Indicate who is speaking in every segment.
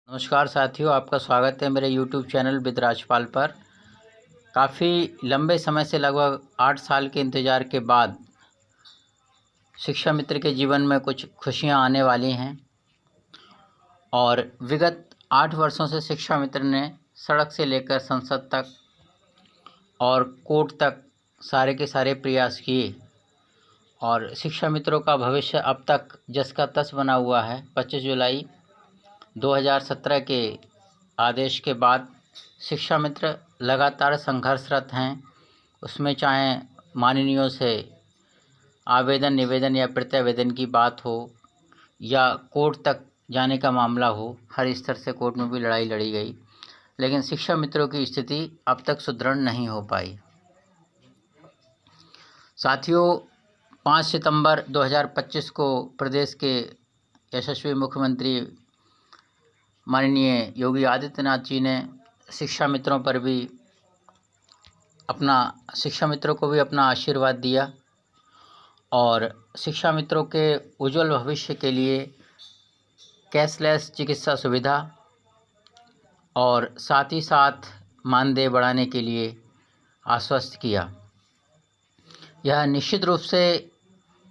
Speaker 1: नमस्कार साथियों, आपका स्वागत है मेरे YouTube चैनल विद राजपाल पर। काफ़ी लंबे समय से लगभग 8 साल के इंतज़ार के बाद शिक्षा मित्र के जीवन में कुछ खुशियां आने वाली हैं और विगत 8 वर्षों से शिक्षा मित्र ने सड़क से लेकर संसद तक और कोर्ट तक सारे के सारे प्रयास किए और शिक्षा मित्रों का भविष्य अब तक जस का तस बना हुआ है। 25 जुलाई 2017 के आदेश के बाद शिक्षा मित्र लगातार संघर्षरत हैं। उसमें चाहे माननीयों से आवेदन निवेदन या प्रत्यावेदन की बात हो या कोर्ट तक जाने का मामला हो, हर स्तर से कोर्ट में भी लड़ाई लड़ी गई, लेकिन शिक्षा मित्रों की स्थिति अब तक सुदृढ़ नहीं हो पाई। साथियों, 5 सितंबर 2025 को प्रदेश के यशस्वी मुख्यमंत्री माननीय योगी आदित्यनाथ जी ने शिक्षा मित्रों को भी अपना आशीर्वाद दिया और शिक्षा मित्रों के उज्जवल भविष्य के लिए कैशलेस चिकित्सा सुविधा और साथ ही साथ मानदेय बढ़ाने के लिए आश्वस्त किया। यह निश्चित रूप से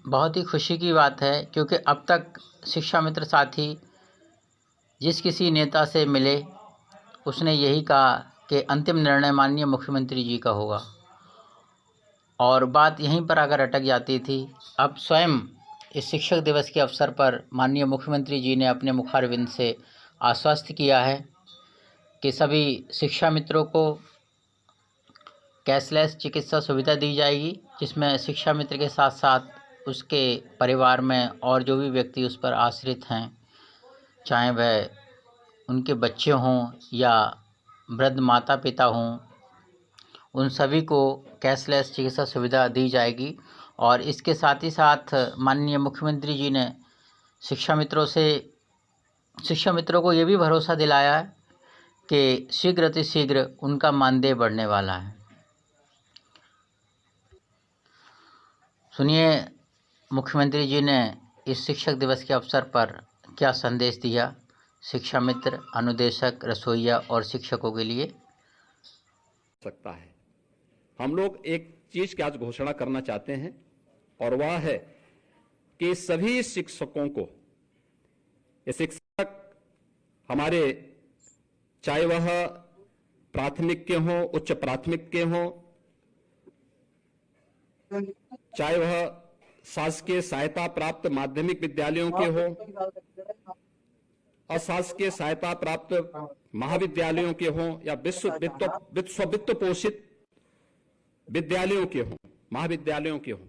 Speaker 1: बहुत ही खुशी की बात है, क्योंकि अब तक शिक्षा मित्र साथी जिस किसी नेता से मिले उसने यही कहा कि अंतिम निर्णय माननीय मुख्यमंत्री जी का होगा और बात यहीं पर अगर अटक जाती थी। अब स्वयं इस शिक्षक दिवस के अवसर पर माननीय मुख्यमंत्री जी ने अपने मुखारविंद से आश्वस्त किया है कि सभी शिक्षा मित्रों को कैशलेस चिकित्सा सुविधा दी जाएगी, जिसमें शिक्षा मित्र के साथ साथ उसके परिवार में और जो भी व्यक्ति उस पर आश्रित हैं, चाहे वह उनके बच्चे हों या वृद्ध माता पिता हों, उन सभी को कैशलेस चिकित्सा सुविधा दी जाएगी। और इसके साथ ही साथ माननीय मुख्यमंत्री जी ने शिक्षा मित्रों को ये भी भरोसा दिलाया है कि शीघ्र अतिशीघ्र उनका मानदेय बढ़ने वाला है। सुनिए मुख्यमंत्री जी ने इस शिक्षक दिवस के अवसर पर क्या संदेश दिया शिक्षा मित्र, अनुदेशक, रसोइया और शिक्षकों के लिए।
Speaker 2: सकता है हम लोग एक चीज की आज घोषणा करना चाहते हैं और वह है कि सभी शिक्षकों को, ये शिक्षक हमारे चाहे वह प्राथमिक के हों, उच्च प्राथमिक के हों, चाहे वह शासकीय सहायता प्राप्त माध्यमिक विद्यालयों के हों, अशासकीय सहायता प्राप्त महाविद्यालयों के हों या वित्त पोषित विद्यालयों के हों, महाविद्यालयों के हों,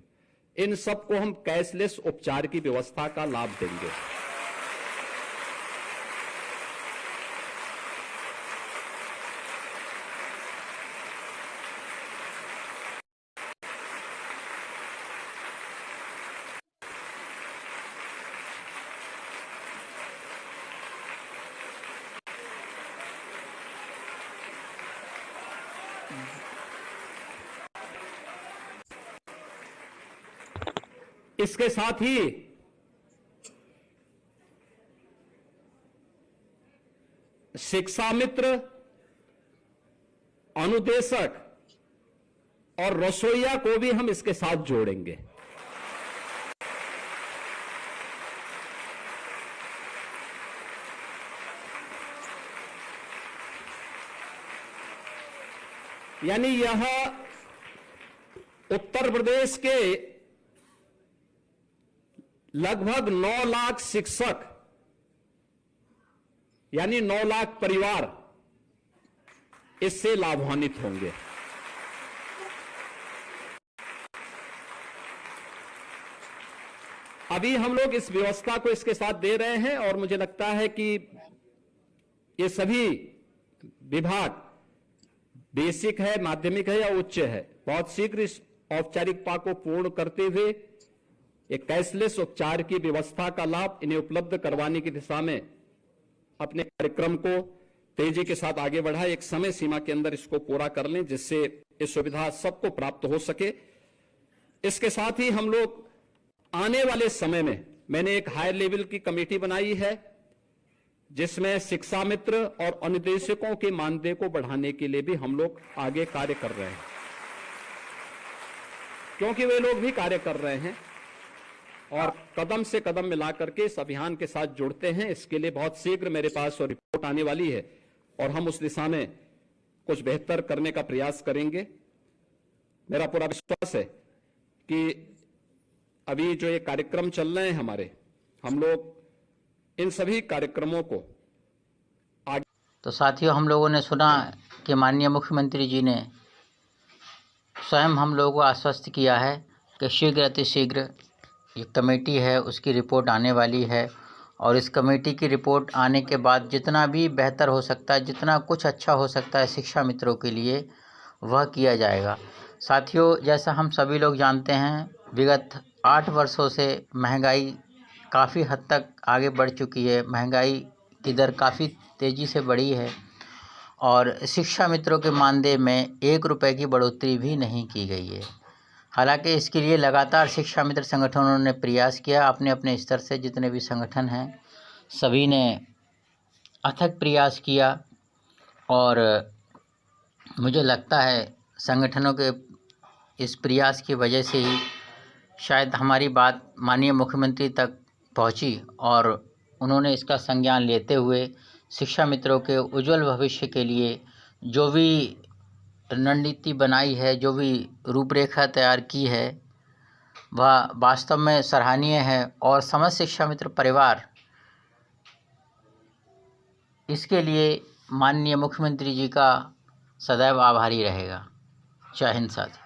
Speaker 2: इन सबको हम कैशलेस उपचार की व्यवस्था का लाभ देंगे। इसके साथ ही शिक्षा मित्र, अनुदेशक और रसोइया को भी हम इसके साथ जोड़ेंगे। यानी यह उत्तर प्रदेश के लगभग 9 लाख शिक्षक यानी 9 लाख परिवार इससे लाभान्वित होंगे। अभी हम लोग इस व्यवस्था को इसके साथ दे रहे हैं और मुझे लगता है कि ये सभी विभाग, बेसिक है, माध्यमिक है या उच्च है, बहुत शीघ्र इस औपचारिकता को पूर्ण करते हुए एक कैशलेस उपचार की व्यवस्था का लाभ इन्हें उपलब्ध करवाने की दिशा में अपने कार्यक्रम को तेजी के साथ आगे बढ़ाए, एक समय सीमा के अंदर इसको पूरा कर लें जिससे ये सुविधा सबको प्राप्त हो सके। इसके साथ ही हम लोग आने वाले समय में, मैंने एक हायर लेवल की कमेटी बनाई है जिसमें शिक्षा मित्र और अनुदेशकों के मानदेय को बढ़ाने के लिए भी हम लोग आगे कार्य कर रहे हैं, क्योंकि वे लोग भी कार्य कर रहे हैं और कदम से कदम मिलाकर के इस अभियान के साथ जुड़ते हैं। इसके लिए बहुत शीघ्र मेरे पास रिपोर्ट आने वाली है और हम उस दिशा में कुछ बेहतर करने का प्रयास करेंगे। मेरा पूरा विश्वास है कि अभी जो ये कार्यक्रम चल रहे हैं हमारे, हम लोग इन सभी कार्यक्रमों को आगे।
Speaker 1: तो साथियों, हम लोगों ने सुना कि माननीय मुख्यमंत्री जी ने स्वयं हम लोगों को आश्वस्त किया है कि शीघ्र अतिशीघ्र ये कमेटी है उसकी रिपोर्ट आने वाली है और इस कमेटी की रिपोर्ट आने के बाद जितना भी बेहतर हो सकता है, जितना कुछ अच्छा हो सकता है शिक्षा मित्रों के लिए, वह किया जाएगा। साथियों, जैसा हम सभी लोग जानते हैं, विगत 8 वर्षों से महंगाई काफ़ी हद तक आगे बढ़ चुकी है। महंगाई की दर काफ़ी तेज़ी से बढ़ी है और शिक्षा मित्रों के मानदेय में 1 रुपये की बढ़ोतरी भी नहीं की गई है। हालांकि इसके लिए लगातार शिक्षा मित्र संगठनों ने प्रयास किया। अपने अपने स्तर से जितने भी संगठन हैं सभी ने अथक प्रयास किया और मुझे लगता है संगठनों के इस प्रयास की वजह से ही शायद हमारी बात माननीय मुख्यमंत्री तक पहुंची और उन्होंने इसका संज्ञान लेते हुए शिक्षा मित्रों के उज्जवल भविष्य के लिए जो भी रणनीति बनाई है, जो भी रूपरेखा तैयार की है, वह वास्तव में सराहनीय है और समस्त शिक्षा मित्र परिवार इसके लिए माननीय मुख्यमंत्री जी का सदैव आभारी रहेगा। जय हिंद साथियों।